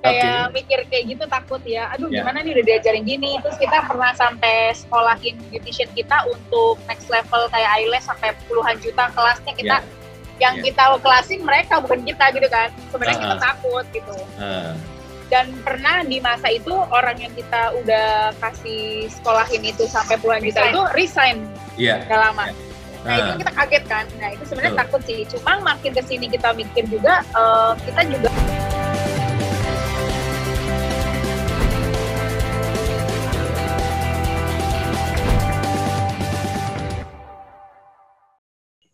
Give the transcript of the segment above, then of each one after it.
kayak mikir kayak gitu, takut ya, aduh gimana nih udah diajarin gini. Terus kita pernah sampai sekolahin beautician kita untuk next level kayak eyelash sampai puluhan juta kelasnya kita, yang kita kelasin mereka bukan kita gitu kan, sebenarnya kita takut gitu. Dan pernah di masa itu orang yang kita udah kasih sekolahin itu sampai puluhan juta itu resign gak lama. Nah itu kita kaget kan, nah itu sebenarnya takut sih. Cuma makin kesini kita mikir juga, kita juga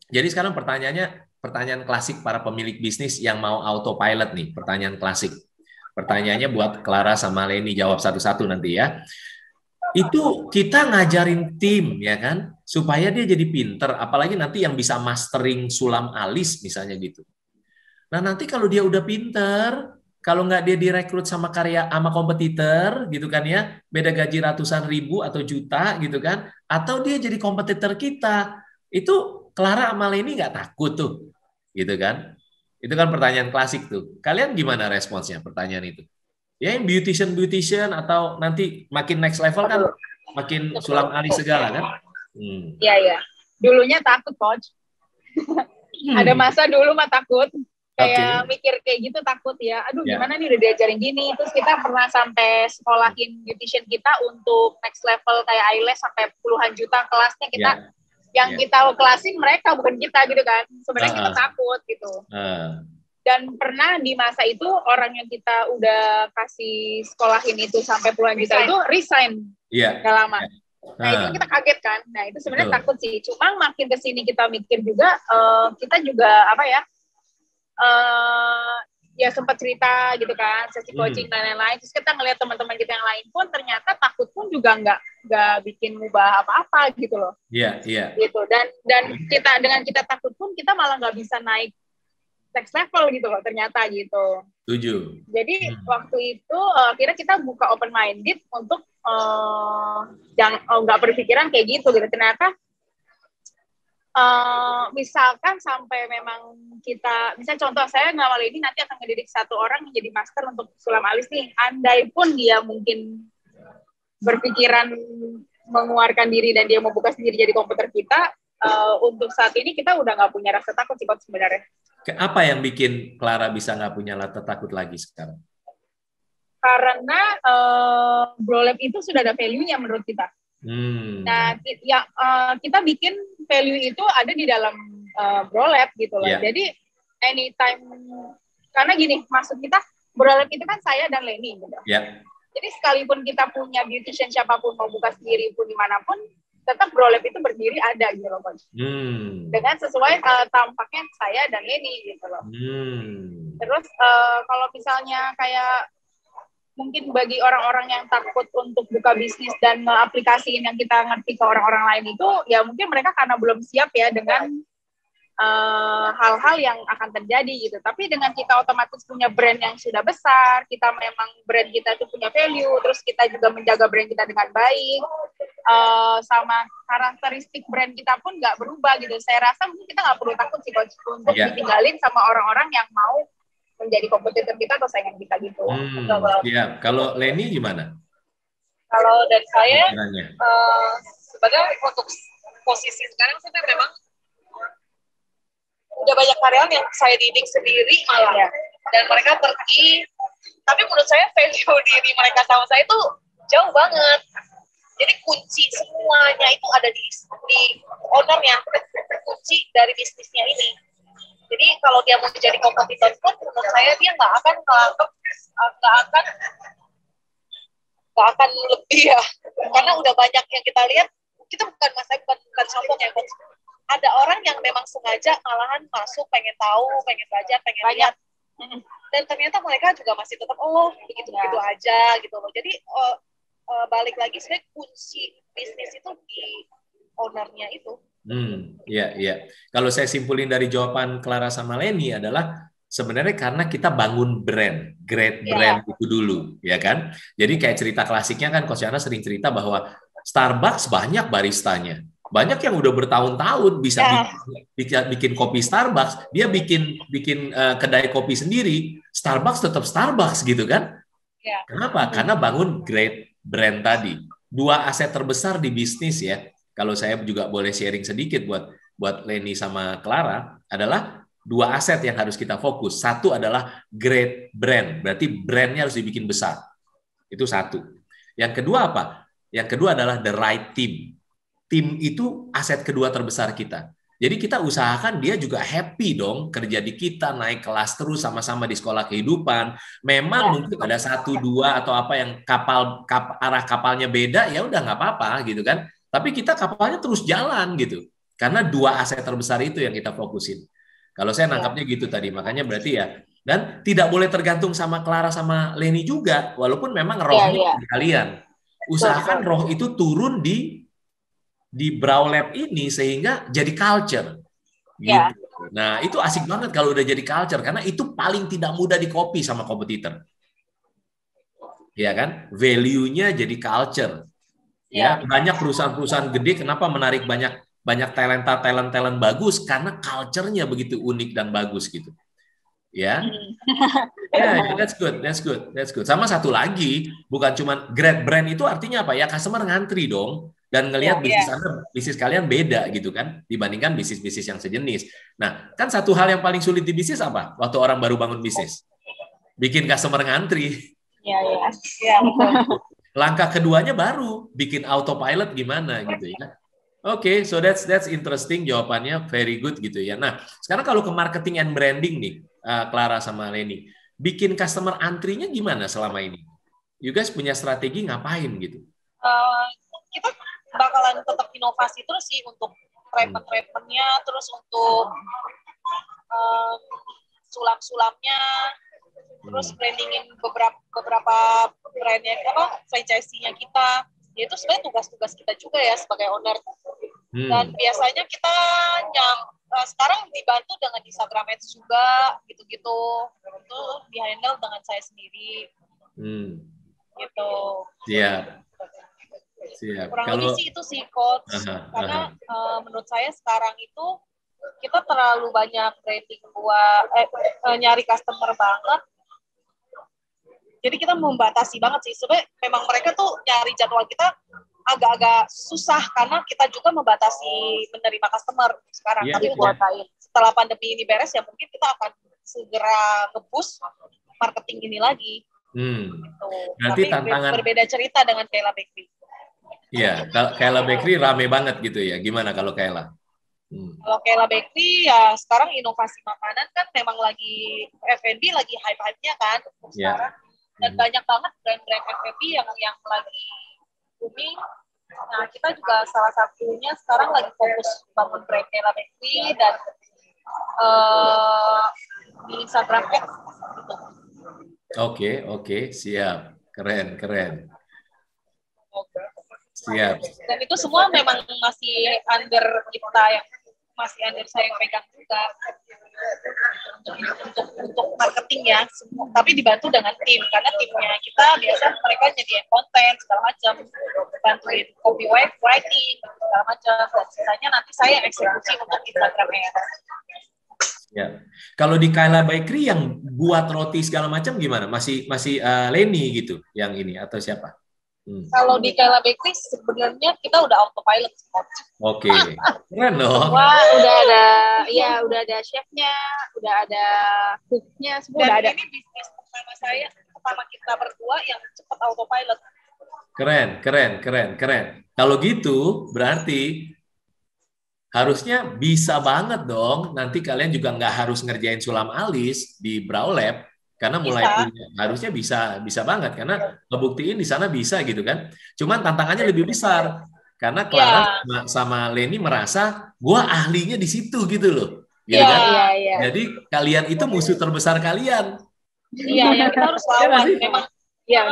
jadi sekarang pertanyaan klasik para pemilik bisnis yang mau autopilot nih, pertanyaan klasik. Pertanyaannya buat Clara sama Leni, jawab satu-satu nanti ya. Itu kita ngajarin tim ya kan, supaya dia jadi pinter, apalagi nanti yang bisa mastering sulam alis misalnya gitu. Nah nanti kalau dia udah pinter, kalau nggak dia direkrut sama kompetitor gitu kan ya, beda gaji ratusan ribu atau juta gitu kan, atau dia jadi kompetitor kita, itu Clara sama Leni nggak takut tuh, gitu kan? Itu kan pertanyaan klasik tuh. Kalian gimana responsnya pertanyaan itu? Ya yang beautician atau nanti makin next level kan, makin sulam alis segala kan? Iya. Dulunya takut, Coach. Ada masa dulu mah takut. Kayak mikir kayak gitu, takut ya. Aduh gimana nih udah diajarin gini. Terus kita pernah sampai sekolahin beautician kita untuk next level kayak eyelash sampai puluhan juta kelasnya kita. Yang kita kelasin mereka bukan kita gitu kan, sebenarnya kita takut gitu. Dan pernah di masa itu orang yang kita udah kasih sekolahin itu sampai puluhan juta itu resign gak lama. Nah itu kita kaget kan, nah itu sebenarnya takut sih. Cuma makin kesini kita mikir juga, kita juga apa ya, ya sempat cerita gitu kan, sesi coaching dan lain-lain. Terus kita ngelihat teman-teman kita yang lain pun ternyata takut pun juga nggak bikin ngubah apa-apa gitu loh. Iya. Gitu. Dan kita dengan kita takut pun kita malah nggak bisa naik next level gitu loh ternyata gitu. Setuju. Jadi waktu itu akhirnya kita buka open minded untuk nggak berpikiran kayak gitu. Ternyata misalkan sampai memang kita, misal contoh saya awal ini nanti akan ngedidik satu orang menjadi master untuk sulam alis nih, andai pun dia mungkin berpikiran mengeluarkan diri dan dia mau buka sendiri jadi komputer kita, untuk saat ini kita udah nggak punya rasa takut sih Coach sebenarnya. Apa yang bikin Clara bisa nggak punya rasa takut lagi sekarang? Karena Brolab itu sudah ada value-nya menurut kita. Nah, kita bikin value itu ada di dalam Brolab gitu loh. Jadi anytime, karena gini, maksud kita Brolab itu kan saya dan Leni gitu. Jadi sekalipun kita punya beautician siapapun mau buka sendiri pun dimanapun, tetap Brolab itu berdiri ada gitu loh, Coach. Dengan sesuai tampaknya saya dan Leni gitu loh. Terus kalau misalnya kayak mungkin bagi orang-orang yang takut untuk buka bisnis dan aplikasiin yang kita ngerti ke orang-orang lain itu, ya mungkin mereka karena belum siap ya dengan hal-hal yang akan terjadi gitu. Tapi dengan kita otomatis punya brand yang sudah besar, kita memang brand kita itu punya value, terus kita juga menjaga brand kita dengan baik, sama karakteristik brand kita pun nggak berubah gitu. Saya rasa mungkin kita nggak perlu takut sih Coach untuk ditinggalin sama orang-orang yang mau menjadi kompetitor kita atau saingan kita gitu. Kalau Leni gimana? Kalau dari saya, sebenarnya untuk posisi sekarang sih memang udah banyak karyawan yang saya didik sendiri malah, dan mereka pergi. Tapi menurut saya value diri mereka sama saya itu jauh banget. Jadi kunci semuanya itu ada di ownernya, kunci dari bisnisnya ini. Jadi kalau dia mau jadi kompetitor pun, menurut saya dia nggak akan lebih ya, karena udah banyak yang kita lihat. Kita bukan sombong ya, Coach. Ada orang yang memang sengaja malahan masuk, pengen tahu, pengen belajar, pengen lihat, dan ternyata mereka juga masih tetap begitu-begitu aja gitu loh. Jadi balik lagi sebenarnya kunci bisnis itu di ownernya itu. Iya. Kalau saya simpulin dari jawaban Clara sama Leni adalah sebenarnya karena kita bangun brand itu dulu, ya kan? Jadi kayak cerita klasiknya kan, Coach Yana sering cerita bahwa Starbucks banyak baristanya, banyak yang udah bertahun-tahun bisa bikin kopi Starbucks, dia bikin kedai kopi sendiri, Starbucks tetap Starbucks gitu kan? Ya. Kenapa? Karena bangun great brand tadi. Dua aset terbesar di bisnis ya. Kalau saya juga boleh sharing sedikit buat Leni sama Clara adalah dua aset yang harus kita fokus. Satu adalah great brand. Berarti brandnya harus dibikin besar. Itu satu. Yang kedua apa? Yang kedua adalah the right team. Tim itu aset kedua terbesar kita. Jadi kita usahakan dia juga happy dong kerja di kita, naik kelas terus sama-sama di sekolah kehidupan. Memang mungkin ada 1, 2 atau apa yang arah kapalnya beda, ya udah nggak apa-apa gitu kan. Tapi kita kapalnya terus jalan gitu. Karena dua aset terbesar itu yang kita fokusin. Kalau saya nangkapnya gitu tadi, makanya berarti ya. Dan tidak boleh tergantung sama Clara sama Leni juga, walaupun memang rohnya di kalian. Usahakan roh itu turun di Brow Lab ini sehingga jadi culture. Gitu. Nah, itu asik banget kalau udah jadi culture karena itu paling tidak mudah di-copy sama kompetitor. Ya kan? Value-nya jadi culture. Ya, banyak perusahaan-perusahaan gede kenapa menarik banyak talent bagus karena culture-nya begitu unik dan bagus gitu. Ya. Ya, that's good. Sama satu lagi, bukan cuma great brand itu artinya apa ya? Customer ngantri dong. Dan ngelihat bisnis kalian beda gitu kan dibandingkan bisnis-bisnis yang sejenis. Nah, kan satu hal yang paling sulit di bisnis apa? Waktu orang baru bangun bisnis. Bikin customer ngantri. Iya, betul. Langkah keduanya baru bikin autopilot gimana gitu ya. Oke, so that's interesting jawabannya, very good gitu ya. Nah, sekarang kalau ke marketing and branding nih, Clara sama Leni, bikin customer antrinya gimana selama ini? You guys punya strategi ngapain gitu? Kita bakalan tetap inovasi terus sih untuk treatment-treatmentnya, terus untuk sulam-sulamnya, terus brandingin beberapa brandnya franchise-nya kita. Ya itu sebenarnya tugas-tugas kita juga ya sebagai owner. Dan biasanya kita sekarang dibantu dengan Instagram Ads juga gitu-gitu. Itu di-handle dengan saya sendiri. Gitu. Siap. Kurang lebih sih itu sih coach. Karena menurut saya sekarang itu kita terlalu banyak rating buat nyari customer banget. Jadi kita membatasi banget sih. Sebenarnya memang mereka tuh nyari jadwal kita agak-agak susah karena kita juga membatasi menerima customer sekarang. Tapi setelah pandemi ini beres ya mungkin kita akan segera nge-boost marketing ini lagi. Gitu. Berarti tapi tantangan berbeda cerita dengan Kayla Bakery. Iya, Kayla Bakery rame banget gitu ya. Gimana kalau Kayla? Kalau Kayla Bakery ya sekarang inovasi makanan kan memang lagi F&B lagi hype-hype-nya kan sekarang. Dan banyak banget brand-brand F&B yang lagi booming. Nah, kita juga salah satunya sekarang lagi fokus bangun brand Kayla Bakery dan di Instagram Ads. Gitu. Oke, siap. Keren. Siap. Dan itu semua memang masih under kita yang masih under saya yang pegang juga untuk marketing ya, tapi dibantu dengan tim karena timnya kita biasa mereka nyediain konten segala macam, bantuin copywriting segala macam, dan sisanya nanti saya eksekusi untuk Instagramnya. Ya, kalau di Kayla Bakery yang buat roti segala macam gimana? Masih Leni gitu yang ini atau siapa? Kalau di Kayla Bakery sebenarnya kita udah autopilot. Oke, keren dong. Wah, udah ada chefnya, udah ada cooknya, semua udah ada. Ini bisnis pertama kita berdua yang cepat autopilot. Keren. Kalau gitu berarti harusnya bisa banget dong. Nanti kalian juga nggak harus ngerjain sulam alis di Brow Lab. Karena mulai punya, harusnya bisa banget karena ngebuktiin di sana bisa gitu kan. Cuman tantangannya lebih besar karena Clara sama Leni merasa gua ahlinya di situ gitu loh. Gitu kan? Jadi kalian itu musuh terbesar kalian. Iya, kita harus lawan memang. Iya.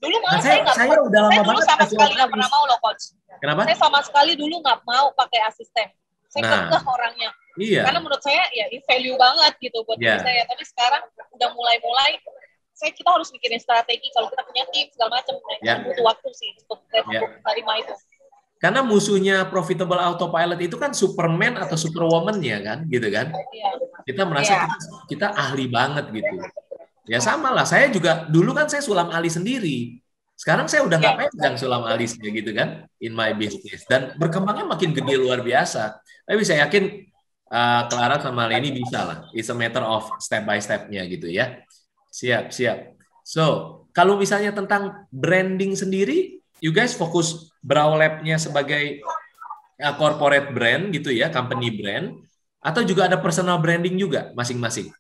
Dulu malah saya udah lama banget sama sekali nggak pernah mau loh coach. Kenapa? Saya sama sekali dulu nggak mau pakai asisten. Saya kekeh orangnya. Iya. Karena menurut saya ya value banget gitu buat diri saya. Tapi sekarang udah mulai kita harus mikirin strategi kalau kita punya tim segala macam. Butuh waktu sih untuk terima itu. Karena musuhnya profitable autopilot itu kan Superman atau Superwoman ya kan, gitu kan? Kita merasa kita ahli banget gitu. Ya sama lah, saya juga dulu kan saya sulam alis sendiri. Sekarang saya udah nggak pegang sulam alisnya gitu kan, in my business. Dan berkembangnya makin gede luar biasa. Tapi saya yakin Clara sama Leni bisa lah. It's a matter of step by step-nya gitu ya. Siap, siap. So, kalau misalnya tentang branding sendiri, you guys fokus Brow Lab-nya sebagai corporate brand gitu ya, company brand, atau juga ada personal branding juga masing-masing?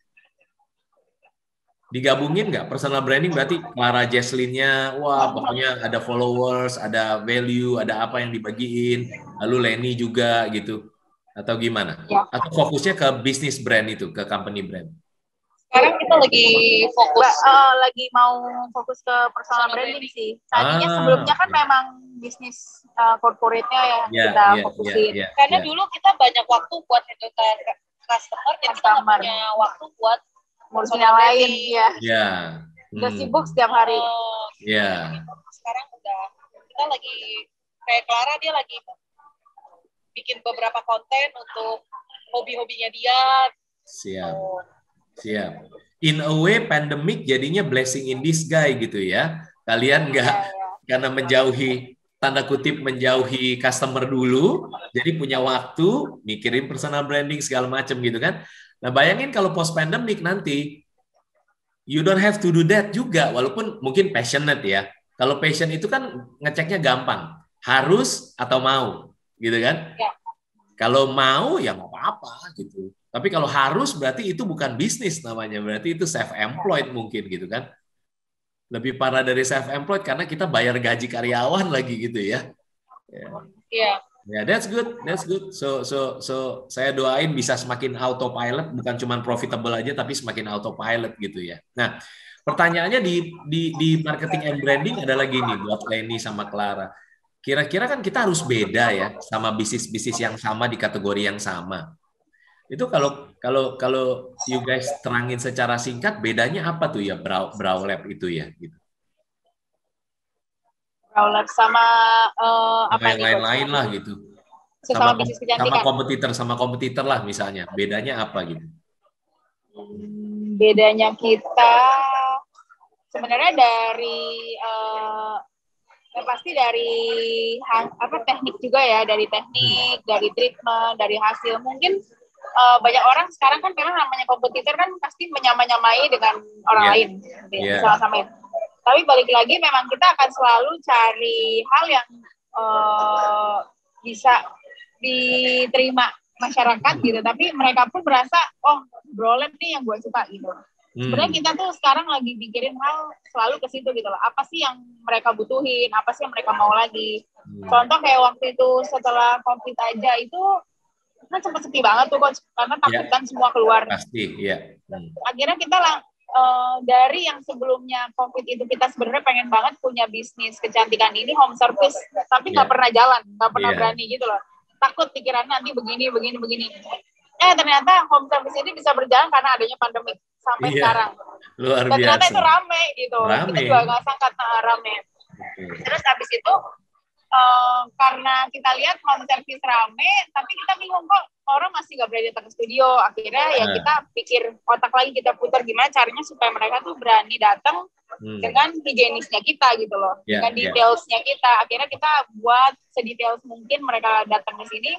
Digabungin nggak? Personal branding berarti Clara Jesslyn-nya, wah pokoknya ada followers, ada value, ada apa yang dibagiin, lalu Leni juga gitu, atau gimana? Ya. Atau fokusnya ke bisnis brand itu, ke company brand? Sekarang kita lagi fokus. Lagi mau fokus ke personal branding sih. Tadinya sebelumnya kan memang bisnis corporate-nya ya kita fokusin. Karena dulu kita banyak waktu buat handle customer, jadi kita nggak punya waktu buat ngurusin yang lain, ya. Iya. Udah sibuk setiap hari. Iya. Sekarang udah, kita lagi, kayak Clara dia lagi bikin beberapa konten untuk hobi-hobinya dia. Siap. Siap. In a way, pandemic jadinya blessing in disguise gitu ya. Kalian nggak, karena menjauhi, tanda kutip menjauhi customer dulu, jadi punya waktu, mikirin personal branding segala macam gitu kan. Nah, bayangin kalau post-pandemic nanti, you don't have to do that juga, walaupun mungkin passionate ya. Kalau passion itu kan ngeceknya gampang, harus atau mau, gitu kan? Ya. Kalau mau, ya nggak apa-apa, gitu. Tapi kalau harus, berarti itu bukan bisnis namanya, berarti itu self-employed mungkin, gitu kan? Lebih parah dari self-employed, karena kita bayar gaji karyawan lagi, gitu ya. Iya. Ya, that's good, that's good. So saya doain bisa semakin autopilot, bukan cuma profitable aja, tapi semakin autopilot gitu ya. Nah, pertanyaannya di marketing and branding adalah gini buat Leni sama Clara. Kira-kira kan kita harus beda ya sama bisnis-bisnis yang sama di kategori yang sama. Itu kalau you guys terangin secara singkat, bedanya apa tuh ya Brow Lab itu ya? Gitu. Brow Lab sama apa yang lain-lain lah gitu. Sama kompetitor lah misalnya. Bedanya apa gitu? Bedanya kita sebenarnya dari pasti dari teknik juga ya, dari teknik, dari treatment, dari hasil. Mungkin banyak orang sekarang kan memang namanya kompetitor kan pasti menyamai-nyamai dengan orang lain, sama-samain. Tapi balik lagi memang kita akan selalu cari hal yang bisa diterima masyarakat gitu, tapi mereka pun merasa Brow Lab nih yang gue suka gitu. Sebenarnya kita tuh sekarang lagi pikirin hal selalu ke situ gitu loh. Apa sih yang mereka butuhin, apa sih yang mereka mau lagi. Contoh kayak waktu itu setelah COVID aja itu kan sempat sepi banget tuh Coach, karena takut kan semua keluar. Pasti, iya. Akhirnya kita dari yang sebelumnya COVID itu kita sebenarnya pengen banget punya bisnis kecantikan ini home service, tapi nggak pernah jalan, nggak pernah berani gitu loh. Takut pikiran nanti begini. Ternyata home service ini bisa berjalan karena adanya pandemi sampai sekarang. Luar biasa. Dan ternyata itu rame gitu. Rame. Kita juga nggak sangka rame. Terus habis itu karena kita lihat home service rame, tapi kita bingung kok orang masih nggak berani datang ke studio. Akhirnya ya kita pikir otak lagi, kita putar gimana caranya supaya mereka tuh berani datang dengan higienisnya kita gitu loh, dengan detailsnya kita. Akhirnya kita buat sedetail mungkin mereka datang ke sini.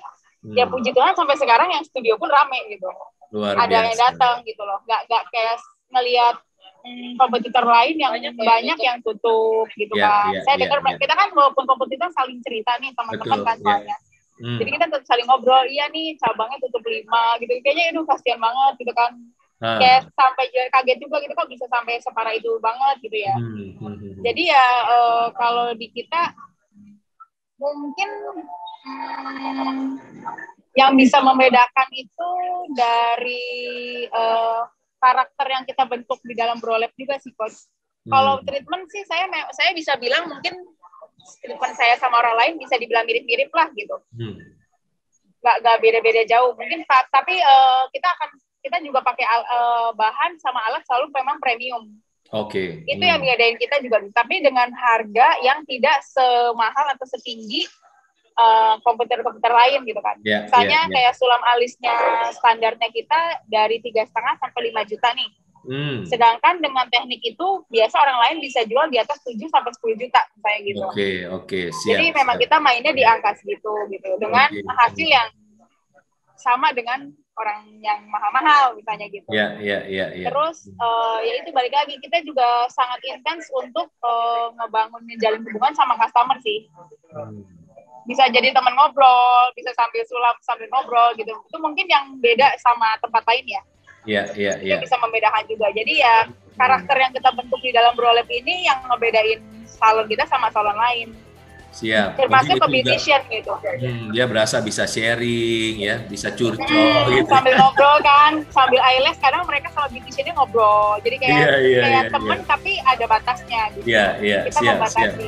Ya puji Tuhan sampai sekarang yang studio pun rame gitu. Luar ada biasa. yang datang gitu loh, nggak kayak ngelihat kompetitor lain yang banyak yang tutup gitu kan. Saya dengar kita kan walaupun kompetitor saling cerita nih teman-teman kan soalnya. Jadi kita tetap saling ngobrol, iya nih cabangnya tutup 5 gitu. Kayaknya itu kasihan banget gitu kan. Kayak sampai kaget juga gitu kok bisa sampai separah itu banget gitu ya. Jadi ya kalau di kita mungkin yang bisa membedakan itu dari karakter yang kita bentuk di dalam Brow Lab juga sih Coach. Kalau treatment sih saya bisa bilang mungkin treatment saya sama orang lain bisa dibilang mirip-mirip lah gitu. Nggak beda-beda jauh mungkin, tapi kita juga pakai bahan sama alat selalu memang premium. Oke. Itu yang bedain kita juga, tapi dengan harga yang tidak semahal atau setinggi komputer-komputer lain gitu kan. Misalnya kayak sulam alisnya standarnya kita dari 3,5 sampai 5 juta nih. Sedangkan dengan teknik itu biasa orang lain bisa jual di atas 7 sampai 10 juta misalnya gitu. Oke, siap. Jadi memang kita mainnya di angka segitu gitu dengan hasil yang sama dengan orang yang mahal-mahal misalnya gitu. Iya. Terus ya itu balik lagi kita juga sangat intens untuk ngebangun menjalin hubungan sama customer sih. Bisa jadi teman ngobrol, bisa sambil sulap sambil ngobrol gitu. Itu mungkin yang beda sama tempat lain ya. Iya. Bisa membedakan juga. Jadi ya karakter yang kita bentuk di dalam Brolab ini yang ngebedain salon kita sama salon lain. Siap. Termasuk competition gitu. Dia berasa bisa sharing ya, bisa curcol gitu. Sambil ngobrol kan, sambil eyelash kadang mereka sama beauticiannya ngobrol. Jadi kayak teman tapi ada batasnya gitu. Iya. Kita membatasi.